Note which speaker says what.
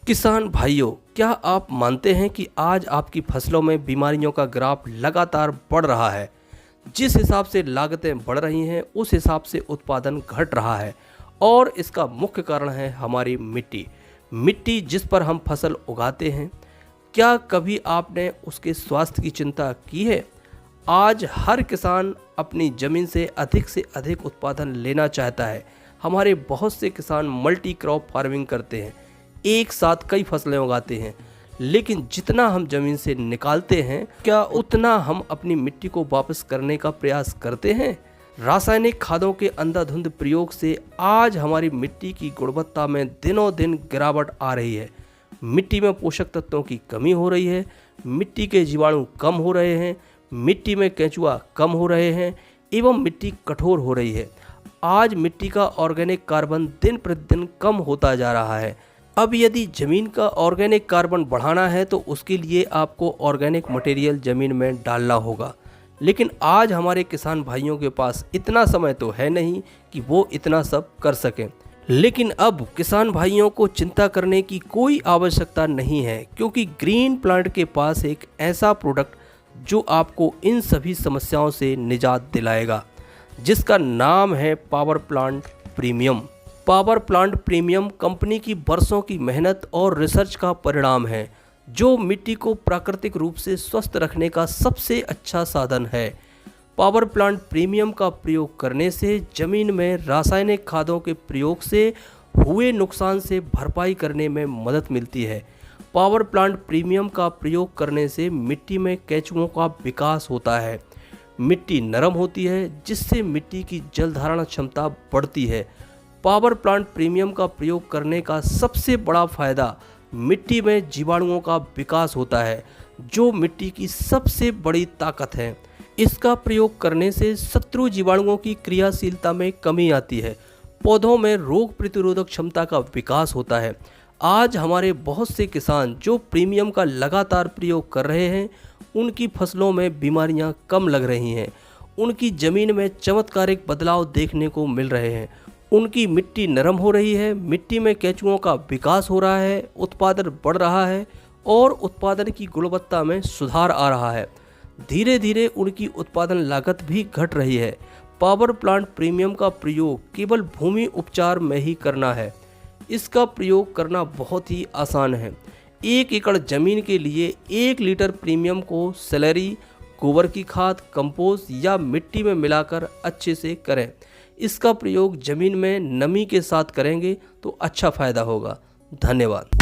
Speaker 1: किसान भाइयों, क्या आप मानते हैं कि आज आपकी फसलों में बीमारियों का ग्राफ लगातार बढ़ रहा है? जिस हिसाब से लागतें बढ़ रही हैं, उस हिसाब से उत्पादन घट रहा है और इसका मुख्य कारण है हमारी मिट्टी। मिट्टी जिस पर हम फसल उगाते हैं, क्या कभी आपने उसके स्वास्थ्य की चिंता की है? आज हर किसान अपनी ज़मीन से अधिक उत्पादन लेना चाहता है। हमारे बहुत से किसान मल्टी क्रॉप फार्मिंग करते हैं, एक साथ कई फसलें उगाते हैं, लेकिन जितना हम ज़मीन से निकालते हैं, क्या उतना हम अपनी मिट्टी को वापस करने का प्रयास करते हैं? रासायनिक खादों के अंधाधुंध प्रयोग से आज हमारी मिट्टी की गुणवत्ता में दिनों दिन गिरावट आ रही है। मिट्टी में पोषक तत्वों की कमी हो रही है, मिट्टी के जीवाणु कम हो रहे हैं, मिट्टी में केंचुआ कम हो रहे हैं एवं मिट्टी कठोर हो रही है। आज मिट्टी का ऑर्गेनिक कार्बन दिन प्रतिदिन कम होता जा रहा है। अब यदि ज़मीन का ऑर्गेनिक कार्बन बढ़ाना है तो उसके लिए आपको ऑर्गेनिक मटेरियल ज़मीन में डालना होगा, लेकिन आज हमारे किसान भाइयों के पास इतना समय तो है नहीं कि वो इतना सब कर सकें। लेकिन अब किसान भाइयों को चिंता करने की कोई आवश्यकता नहीं है, क्योंकि ग्रीन प्लांट के पास एक ऐसा प्रोडक्ट जो आपको इन सभी समस्याओं से निजात दिलाएगा, जिसका नाम है power plant premium. Power plant premium company की बरसों की मेहनत और रिसर्च का परिणाम है, जो मिट्टी को प्राकृतिक रूप से स्वस्थ रखने का सबसे अच्छा साधन है। पावर प्लांट प्रीमियम का प्रयोग करने से जमीन में रासायनिक खादों के प्रयोग से हुए नुकसान से भरपाई करने में मदद मिलती है। पावर प्लांट प्रीमियम का प्रयोग करने से मिट्टी में केंचुओं का विकास होता है, मिट्टी नरम होती है, जिससे मिट्टी की जल धारण क्षमता बढ़ती है। पावर प्लांट प्रीमियम का प्रयोग करने का सबसे बड़ा फायदा मिट्टी में जीवाणुओं का विकास होता है, जो मिट्टी की सबसे बड़ी ताकत है। इसका प्रयोग करने से शत्रु जीवाणुओं की क्रियाशीलता में कमी आती है, पौधों में रोग प्रतिरोधक क्षमता का विकास होता है। आज हमारे बहुत से किसान जो प्रीमियम का लगातार प्रयोग कर रहे हैं, उनकी फसलों में बीमारियां कम लग रही हैं, उनकी ज़मीन में चमत्कारिक बदलाव देखने को मिल रहे हैं, उनकी मिट्टी नरम हो रही है, मिट्टी में केंचुओं का विकास हो रहा है, उत्पादन बढ़ रहा है और उत्पादन की गुणवत्ता में सुधार आ रहा है। धीरे धीरे उनकी उत्पादन लागत भी घट रही है। पावर प्लांट प्रीमियम का प्रयोग केवल भूमि उपचार में ही करना है। इसका प्रयोग करना बहुत ही आसान है। 1 एकड़ जमीन के लिए 1 लीटर प्रीमियम को सैलरी, गोबर की खाद, कंपोस्ट या मिट्टी में मिलाकर अच्छे से करें। इसका प्रयोग जमीन में नमी के साथ करेंगे तो अच्छा फायदा होगा। धन्यवाद।